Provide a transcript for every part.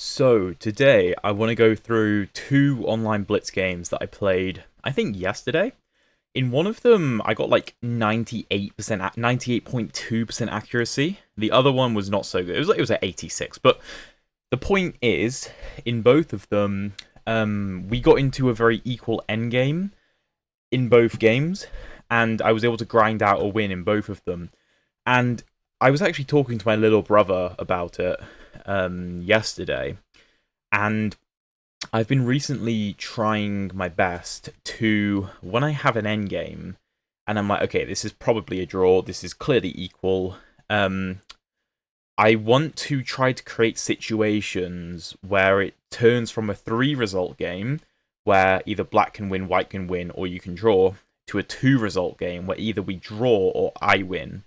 So, today I want to go through two online Blitz games that I played, I think yesterday. In one of them, I got like 98%, 98.2% accuracy. The other one was not so good. It was at 86. But the point is, in both of them, we got into a very equal endgame in both games, and I was able to grind out a win in both of them. And I was actually talking to my little brother about it yesterday, and I've been recently trying my best to, when I have an end game, and I'm like, okay, this is probably a draw, this is clearly equal, I want to try to create situations where it turns from a 3-result game, where either black can win, white can win, or you can draw, to a 2-result game, where either we draw or I win.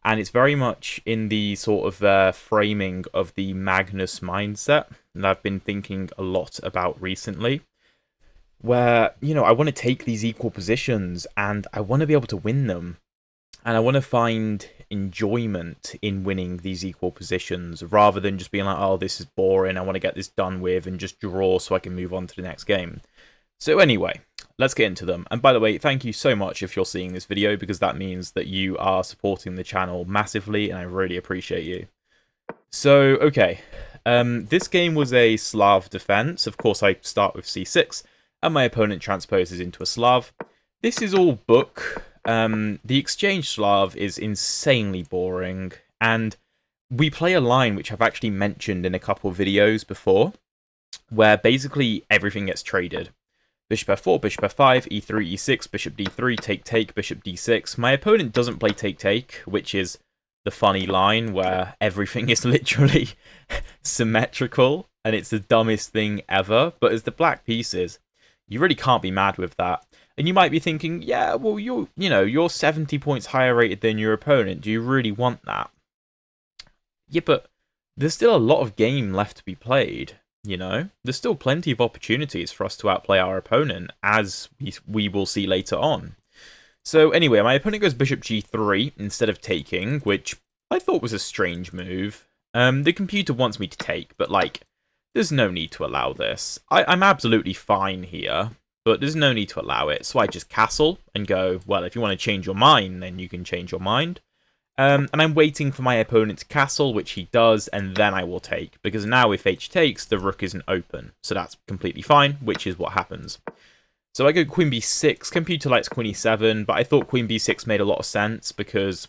And it's very much in the sort of framing of the Magnus mindset that I've been thinking a lot about recently, where, I want to take these equal positions and I want to be able to win them. And I want to find enjoyment in winning these equal positions rather than just being like, oh, this is boring, I want to get this done with and just draw so I can move on to the next game. So anyway, let's get into them. And by the way, thank you so much if you're seeing this video, because that means that you are supporting the channel massively, and I really appreciate you. So, okay. This game was a Slav defense. Of course, I start with c6, and my opponent transposes into a Slav. This is all book. The exchange Slav is insanely boring, and we play a line which I've actually mentioned in a couple of videos before, where basically everything gets traded. Bishop f4, bishop f5, e3, e6, bishop d3, take, bishop d6. My opponent doesn't play take, which is the funny line where everything is literally symmetrical, and it's the dumbest thing ever. But as the black pieces, you really can't be mad with that. And you might be thinking, yeah, well, you're 70 points higher rated than your opponent. Do you really want that? Yeah, but there's still a lot of game left to be played. There's still plenty of opportunities for us to outplay our opponent, as we will see later on. So anyway, my opponent goes bishop g3 instead of taking, which I thought was a strange move. The computer wants me to take, but there's no need to allow this. I'm absolutely fine here, but there's no need to allow it. So I just castle and go, well, if you want to change your mind, then you can change your mind. And I'm waiting for my opponent to castle, which he does, and then I will take. Because now if h takes, the rook isn't open. So that's completely fine, which is what happens. So I go queen b6, computer likes queen e7, but I thought queen b6 made a lot of sense because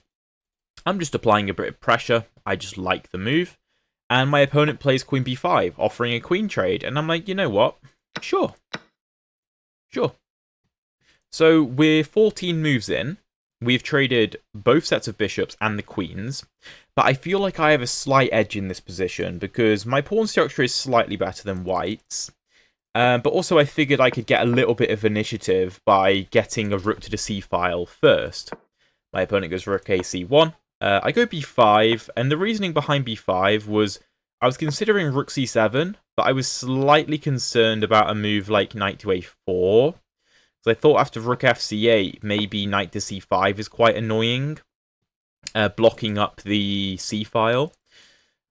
I'm just applying a bit of pressure. I just like the move. And my opponent plays queen b5, offering a queen trade. And I'm like, you know what? Sure. So we're 14 moves in. We've traded both sets of bishops and the queens, but I feel like I have a slight edge in this position because my pawn structure is slightly better than white's, but also I figured I could get a little bit of initiative by getting a rook to the c-file first. My opponent goes rook a c1, I go b5, and the reasoning behind b5 was I was considering rook c7, but I was slightly concerned about a move like knight to a4. So I thought after rook fc8, maybe knight to c5 is quite annoying, blocking up the c-file.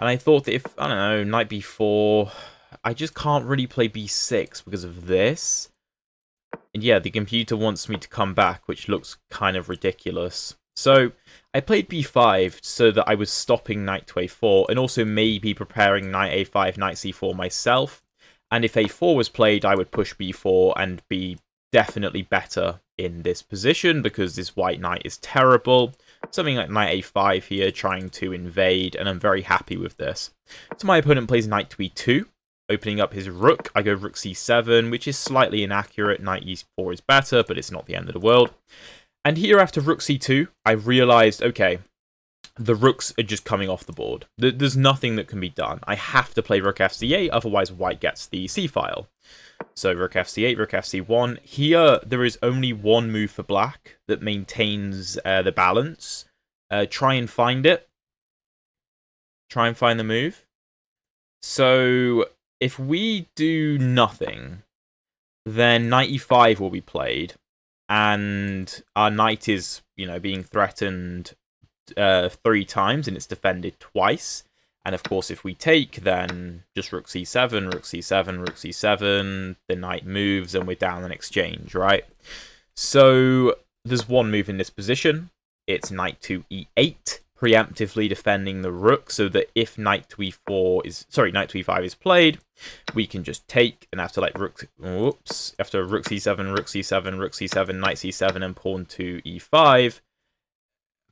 And I thought that if, I don't know, knight b4, I just can't really play b6 because of this. And yeah, the computer wants me to come back, which looks kind of ridiculous. So I played b5 so that I was stopping knight to a4, and also maybe preparing knight a5, knight c4 myself. And if a4 was played, I would push b4 and be definitely better in this position because this white knight is terrible. Something like knight a5 here, trying to invade, and I'm very happy with this. So my opponent plays knight to e2, opening up his rook. I go rook c7, which is slightly inaccurate. Knight e4 is better, but it's not the end of the world. And here after rook c2, I realized, okay, the rooks are just coming off the board. There's nothing that can be done. I have to play rook fc8, otherwise white gets the c-file. So rook fc8, rook fc1. Here, there is only one move for black that maintains the balance. Try and find it. Try and find the move. So if we do nothing, then knight e5 will be played. And our knight is, being threatened 3 times, and it's defended twice. And of course, if we take, then just rook c7, rook c7, rook c7, the knight moves, and we're down an exchange, right? So there's one move in this position. It's knight to e8, preemptively defending the rook, so that if knight to e5 is played, we can just take, and after like rook c7, rook c7, rook c7, knight c7, and pawn to e5.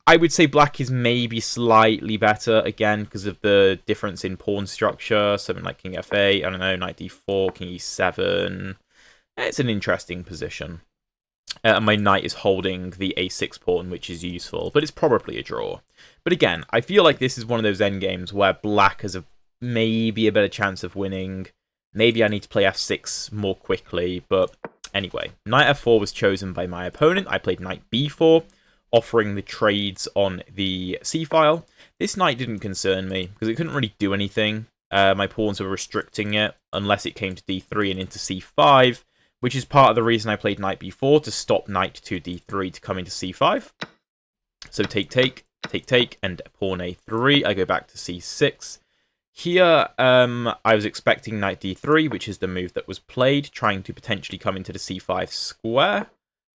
I would say black is maybe slightly better, again, because of the difference in pawn structure. Something like king f8, I don't know, knight d4, king e7. It's an interesting position. My knight is holding the a6 pawn, which is useful, but it's probably a draw. But again, I feel like this is one of those endgames where black has maybe a better chance of winning. Maybe I need to play f6 more quickly, but anyway. Knight f4 was chosen by my opponent. I played knight b4, offering the trades on the c-file. This knight didn't concern me, because it couldn't really do anything. My pawns were restricting it, unless it came to d3 and into c5, which is part of the reason I played knight b4, to stop knight to d3 to come into c5. So take, and pawn a3, I go back to c6. Here, I was expecting knight d3, which is the move that was played, trying to potentially come into the c5 square.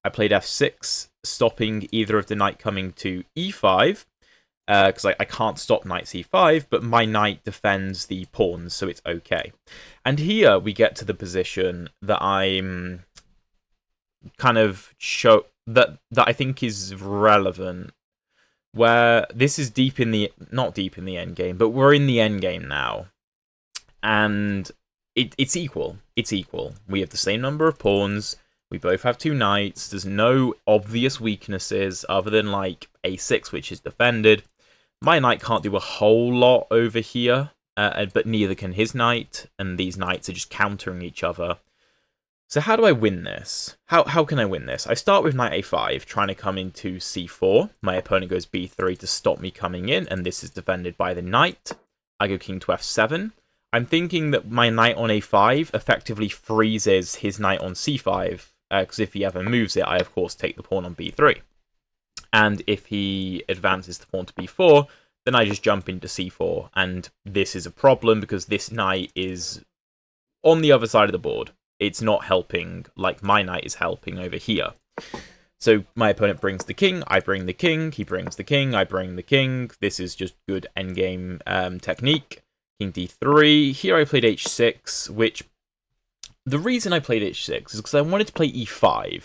I played f6, stopping either of the knight coming to e5, because I can't stop knight c5, but my knight defends the pawns, so it's okay. And here we get to the position that I'm kind of that I think is relevant, where this is not deep in the end game, but we're in the end game now, and it's equal. It's equal. We have the same number of pawns. We both have two knights. There's no obvious weaknesses other than like a6, which is defended. My knight can't do a whole lot over here, but neither can his knight, and these knights are just countering each other. So how do I win this? How can I win this? I start with knight a5, trying to come into c4. My opponent goes b3 to stop me coming in, and this is defended by the knight. I go king to f7. I'm thinking that my knight on a5 effectively freezes his knight on c5, because if he ever moves it, I of course take the pawn on b3. And if he advances the pawn to b4, then I just jump into c4. And this is a problem because this knight is on the other side of the board. It's not helping like my knight is helping over here. So my opponent brings the king, I bring the king, he brings the king, I bring the king. This is just good endgame technique. King d3. Here I played h6, which... The reason I played h6 is because I wanted to play e5.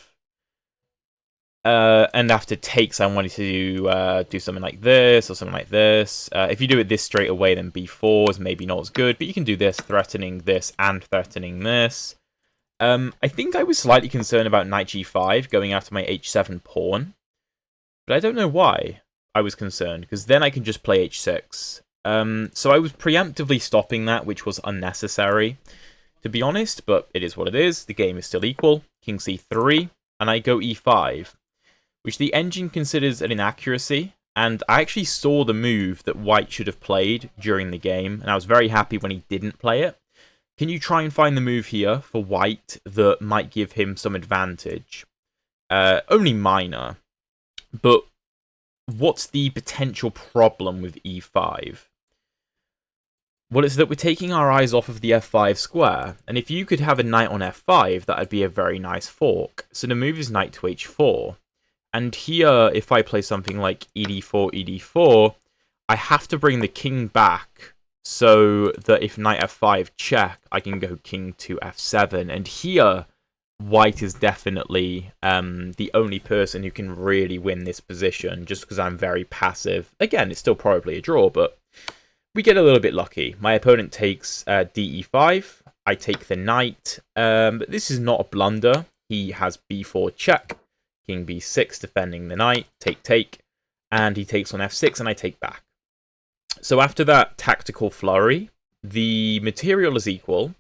And after takes, I wanted to do something like this or something like this. If you do it this straight away, then b4 is maybe not as good. But you can do this, threatening this and threatening this. I think I was slightly concerned about knight g5 going after my h7 pawn. But I don't know why I was concerned, because then I can just play h6. So I was preemptively stopping that, which was unnecessary, to be honest. But it is what it is. The game is still equal. King c3, and I go e5. Which the engine considers an inaccuracy, and I actually saw the move that white should have played during the game, and I was very happy when he didn't play it. Can you try and find the move here for white that might give him some advantage? Only minor, but what's the potential problem with e5? Well, it's that we're taking our eyes off of the f5 square, and if you could have a knight on f5, that would be a very nice fork. So the move is knight to h4. And here, if I play something like ed4, ed4, I have to bring the king back so that if knight f5 check, I can go king to f7. And here, white is definitely the only person who can really win this position, just because I'm very passive. Again, it's still probably a draw, but we get a little bit lucky. My opponent takes de5. I take the knight. But this is not a blunder. He has b4 check. King b6 defending the knight, take, and he takes on f6, and I take back. So after that tactical flurry, the material is equal.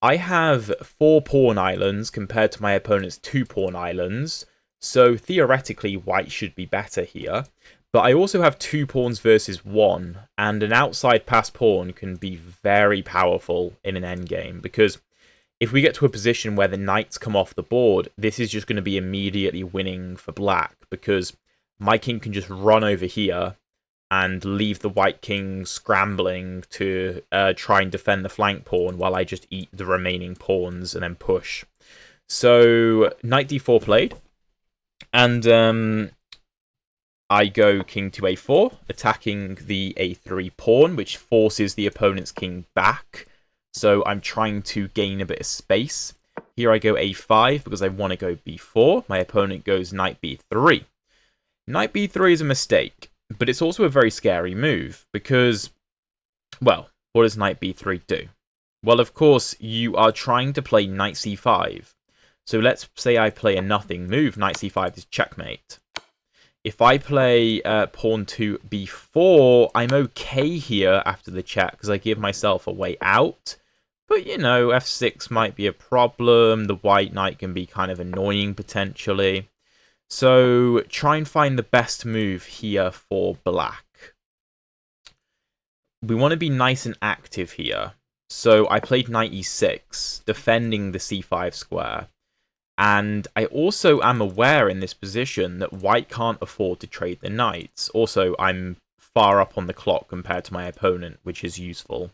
I have 4 pawn islands compared to my opponent's 2 pawn islands, so theoretically white should be better here. But I also have 2 pawns versus 1, and an outside pass pawn can be very powerful in an endgame, because if we get to a position where the knights come off the board, this is just going to be immediately winning for black, because my king can just run over here, and leave the white king scrambling to try and defend the flank pawn while I just eat the remaining pawns and then push. So knight d4 played, and I go king to a4, attacking the a3 pawn, which forces the opponent's king back. So I'm trying to gain a bit of space. Here I go a5 because I want to go b4. My opponent goes knight b3. Knight b3 is a mistake, but it's also a very scary move because, well, what does knight b3 do? Well, of course, you are trying to play knight c5. So let's say I play a nothing move. Knight c5 is checkmate. If I play pawn to b4, I'm okay here after the check because I give myself a way out. But, you know, f6 might be a problem. The white knight can be kind of annoying potentially. So try and find the best move here for black. We want to be nice and active here. So I played knight e6, defending the c5 square. And I also am aware in this position that white can't afford to trade the knights. Also, I'm far up on the clock compared to my opponent, which is useful.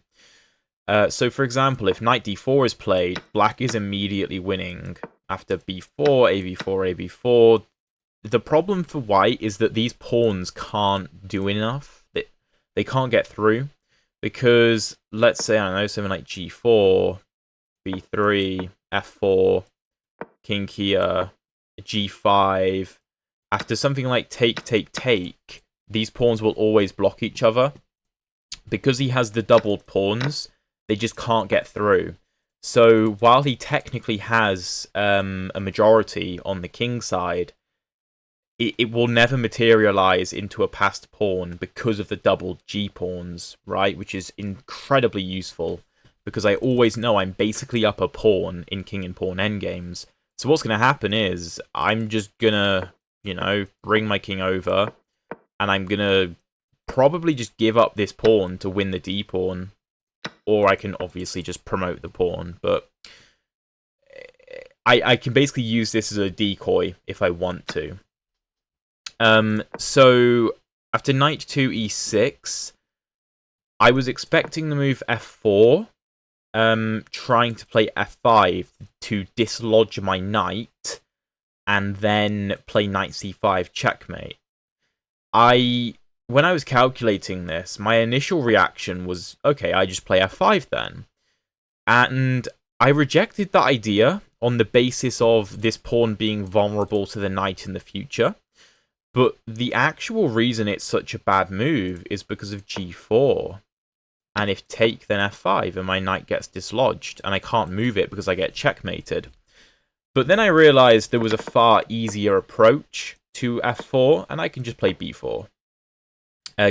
So, for example, if knight d4 is played, black is immediately winning after b4, a4, a4. The problem for white is that these pawns can't do enough. They can't get through. Because, let's say, I don't know, something like g4, b3, f4, king here, g5. After something like take, take, take, these pawns will always block each other. Because he has the doubled pawns, they just can't get through. So while he technically has a majority on the king side, it will never materialize into a passed pawn because of the doubled g-pawns, right? Which is incredibly useful, because I always know I'm basically up a pawn in king and pawn endgames. So what's going to happen is, I'm just going to, you know, bring my king over, and I'm going to probably just give up this pawn to win the d-pawn. Or I can obviously just promote the pawn, but I can basically use this as a decoy if I want to. So after knight to e6, I was expecting the move f4, trying to play f5 to dislodge my knight, and then play knight c5 checkmate. When I was calculating this, my initial reaction was, okay, I just play f5 then. And I rejected that idea on the basis of this pawn being vulnerable to the knight in the future. But the actual reason it's such a bad move is because of g4. And if take, then f5, and my knight gets dislodged, and I can't move it because I get checkmated. But then I realized there was a far easier approach to f4, and I can just play b4.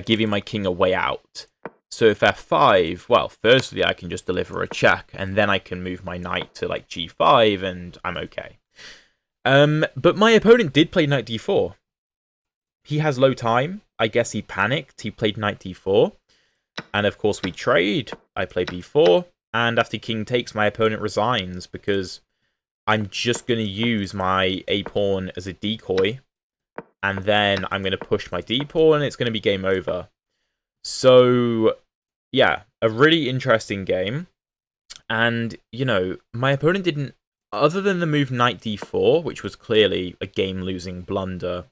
Giving my king a way out. So if f5, well, firstly I can just deliver a check, and then I can move my knight to like g5, and I'm okay. But my opponent did play knight d4. He has low time. I guess he panicked. He played knight d4. And of course we trade. I play b4. And after king takes, my opponent resigns, because I'm just going to use my a-pawn as a decoy. And then I'm going to push my d-pawn, and it's going to be game over. So, yeah, a really interesting game. And, you know, my opponent didn't, other than the move knight d4, which was clearly a game-losing blunder,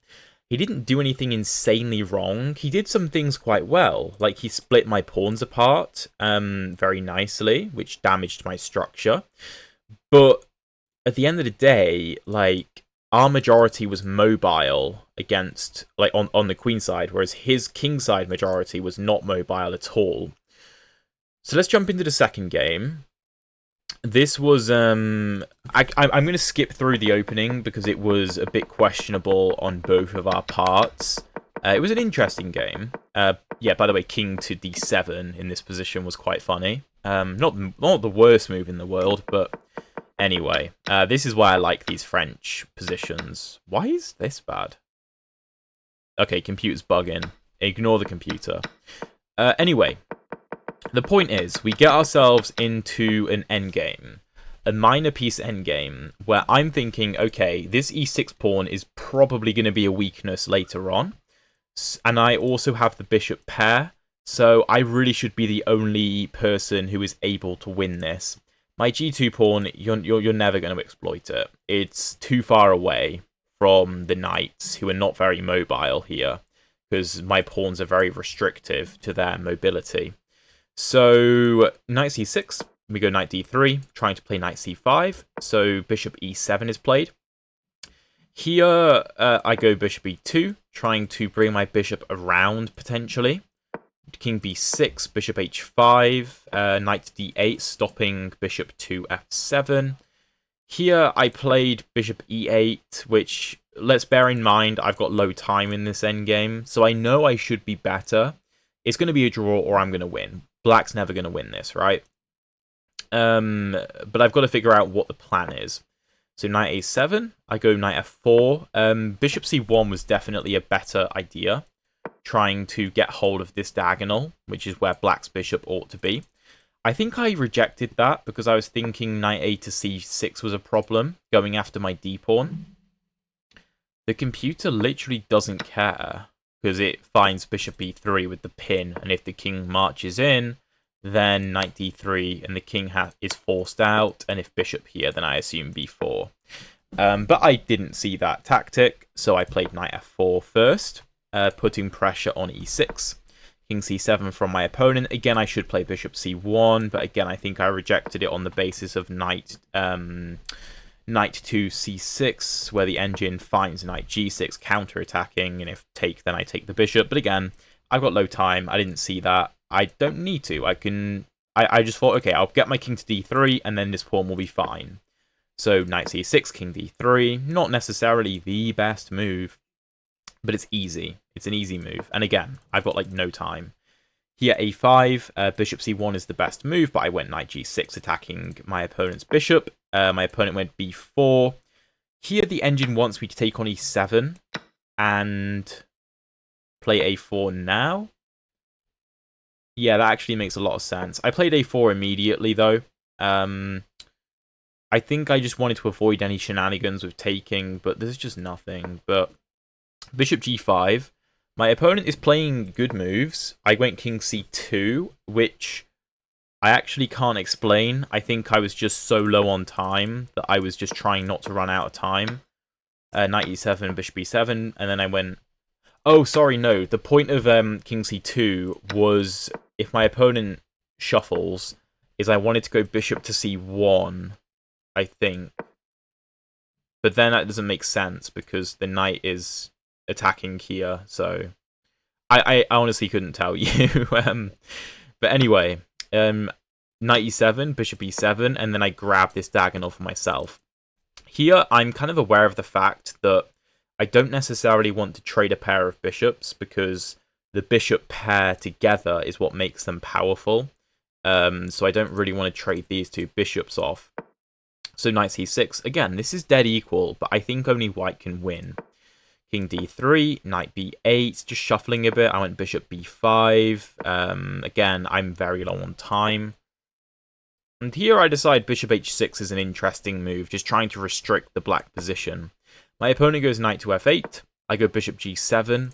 he didn't do anything insanely wrong. He did some things quite well. Like, he split my pawns apart very nicely, which damaged my structure. But at the end of the day, like, our majority was mobile against, like, on the queen side, whereas his king side majority was not mobile at all. So let's jump into the second game. This was, I'm going to skip through the opening because it was a bit questionable on both of our parts. It was an interesting game. Yeah, by the way, king to d7 in this position was quite funny. Not the worst move in the world, but anyway, this is why I like these French positions. Why is this bad? Okay, computer's bugging. Ignore the computer. Anyway, the point is, we get ourselves into an endgame. A minor piece endgame, where I'm thinking, okay, this e6 pawn is probably going to be a weakness later on. And I also have the bishop pair, so I really should be the only person who is able to win this. My g2 pawn, you're never going to exploit it. It's too far away from the knights, who are not very mobile here, because my pawns are very restrictive to their mobility. So knight c6, we go knight d3, trying to play knight c5, so bishop e7 is played. Here, I go bishop e2, trying to bring my bishop around, potentially. King b6, bishop h5, knight d8, stopping bishop to f7. Here, I played bishop e8, which, let's bear in mind, I've got low time in this endgame, so I know I should be better. It's going to be a draw, or I'm going to win. Black's never going to win this, right? But I've got to figure out what the plan is. So knight a7, I go knight f4. Bishop c1 was definitely a better idea, trying to get hold of this diagonal, which is where black's bishop ought to be. I think I rejected that because I was thinking knight a to c6 was a problem, going after my d-pawn. The computer literally doesn't care, because it finds bishop e3 with the pin, and if the king marches in, then knight d3, and the king is forced out, and if bishop here, then I assume b4. But I didn't see that tactic, so I played knight f4 first, putting pressure on e6. King c7 from my opponent. Again, I should play bishop c1, but again, I think I rejected it on the basis of knight to c6, where the engine finds knight g6, counter-attacking, and if take, then I take the bishop. But again, I've got low time. I didn't see that. I don't need to. I just thought, okay, I'll get my king to d3, and then this pawn will be fine. So knight c6, king d3, not necessarily the best move, but it's easy. It's an easy move. And again, I've got like no time. Here a5, bishop c1 is the best move, but I went knight g6, attacking my opponent's bishop. My opponent went b4. Here the engine wants me to take on e7 and play a4 now. Yeah, that actually makes a lot of sense. I played a4 immediately, though. I think I just wanted to avoid any shenanigans with taking, but there's just nothing. But bishop g5. My opponent is playing good moves. I went king c2, which I actually can't explain. I think I was just so low on time that I was just trying not to run out of time. Knight e7, bishop e7, and then I went... Oh, sorry, no. The point of king c2 was, if my opponent shuffles, is I wanted to go bishop to c1, I think. But then that doesn't make sense, because the knight is attacking here, so... I honestly couldn't tell you. But anyway, knight e7, bishop e7, and then I grab this diagonal for myself. Here, I'm kind of aware of the fact that I don't necessarily want to trade a pair of bishops, because the bishop pair together is what makes them powerful. So I don't really want to trade these two bishops off. So knight c6, again, this is dead equal, but I think only white can win. King d3, knight b8, just shuffling a bit. I went bishop b5. Again, I'm very low on time. And here I decide bishop h6 is an interesting move, just trying to restrict the black position. My opponent goes knight to f8. I go bishop g7.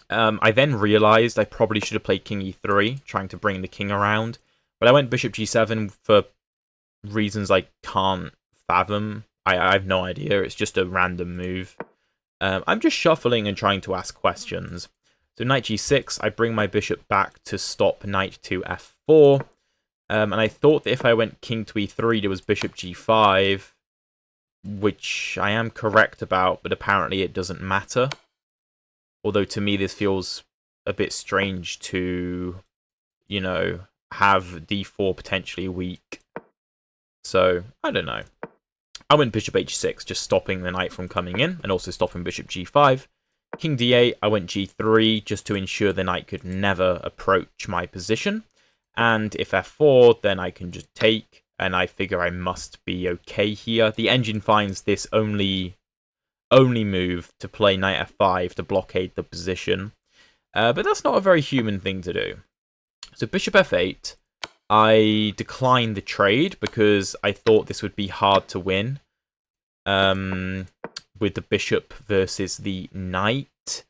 I then realized I probably should have played king e3, trying to bring the king around. But I went bishop g7 for reasons I can't fathom. I have no idea. It's just a random move. I'm just shuffling and trying to ask questions. So knight g6, I bring my bishop back to stop knight to f4. And I thought that if I went king to e3, there was bishop g5, which I am correct about, but apparently it doesn't matter. Although to me this feels a bit strange to, you know, have d4 potentially weak. So, I don't know. I went bishop h6, just stopping the knight from coming in, and also stopping bishop g5. King d8, I went g3, just to ensure the knight could never approach my position. And if f4, then I can just take, and I figure I must be okay here. The engine finds this only move to play knight f5 to blockade the position. But that's not a very human thing to do. So bishop f8... I declined the trade because I thought this would be hard to win with the bishop versus the knight.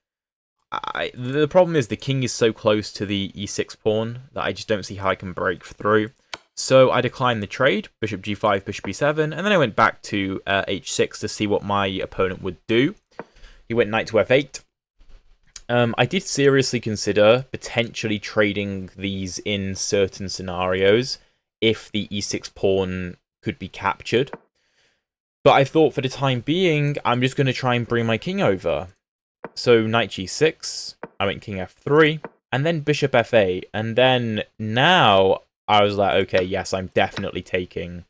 The problem is the king is so close to the e6 pawn that I just don't see how I can break through. So I declined the trade, bishop g5, bishop e7, and then I went back to h6 to see what my opponent would do. He went knight to f8. I did seriously consider potentially trading these in certain scenarios if the e6 pawn could be captured. But I thought for the time being, I'm just going to try and bring my king over. So knight g6, I went king f3, and then bishop f8. And then now I was like, okay, yes, I'm definitely taking.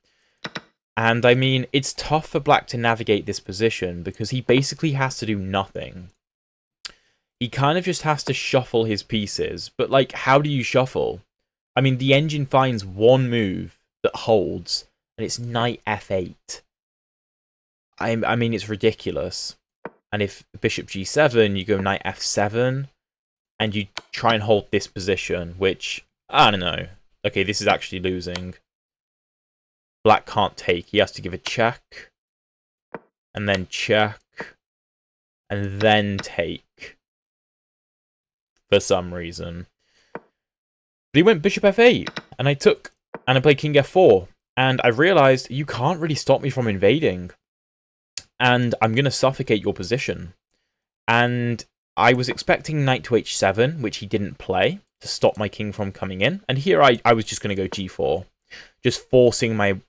And I mean, it's tough for black to navigate this position because he basically has to do nothing. He kind of just has to shuffle his pieces. But, like, how do you shuffle? I mean, the engine finds one move that holds, and it's knight f8. I mean, it's ridiculous. And if bishop g7, you go knight f7, and you try and hold this position, which, I don't know. Okay, this is actually losing. Black can't take. He has to give a check, and then check, and then take. For some reason. But he went bishop f8, and I took, and I played king f4, and I realized you can't really stop me from invading. And I'm going to suffocate your position. And I was expecting knight to h7, which he didn't play, to stop my king from coming in. And here I was just going to go g4. Just forcing my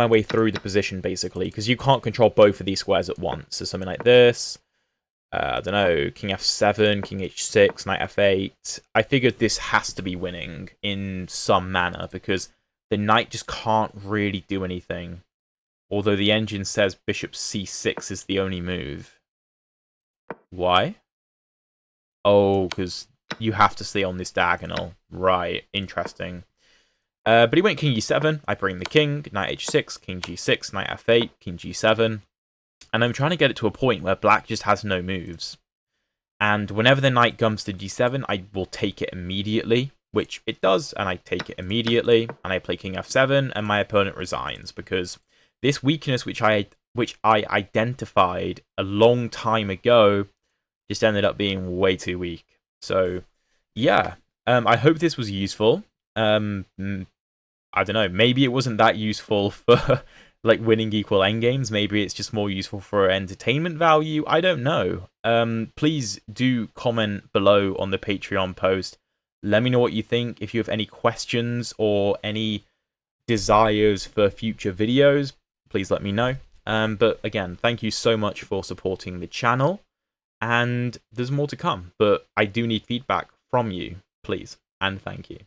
way through the position, basically, because you can't control both of these squares at once. So something like this. I don't know, king f7, king h6, knight f8. I figured this has to be winning in some manner, because the knight just can't really do anything. Although the engine says bishop c6 is the only move. Why? Oh, because you have to stay on this diagonal. Right, interesting. But he went king e7. I bring the king, knight h6, king g6, knight f8, king g7. And I'm trying to get it to a point where black just has no moves. And whenever the knight comes to d7, I will take it immediately, which it does, and I take it immediately, and I play king f7, and my opponent resigns, because this weakness which I identified a long time ago just ended up being way too weak. So, yeah, I hope this was useful. I don't know, maybe it wasn't that useful for like winning equal endgames. Maybe it's just more useful for entertainment value. I don't know. Please do comment below on the Patreon post. Let me know what you think. If you have any questions or any desires for future videos, please let me know. But again, thank you so much for supporting the channel. And there's more to come. But I do need feedback from you, please. And thank you.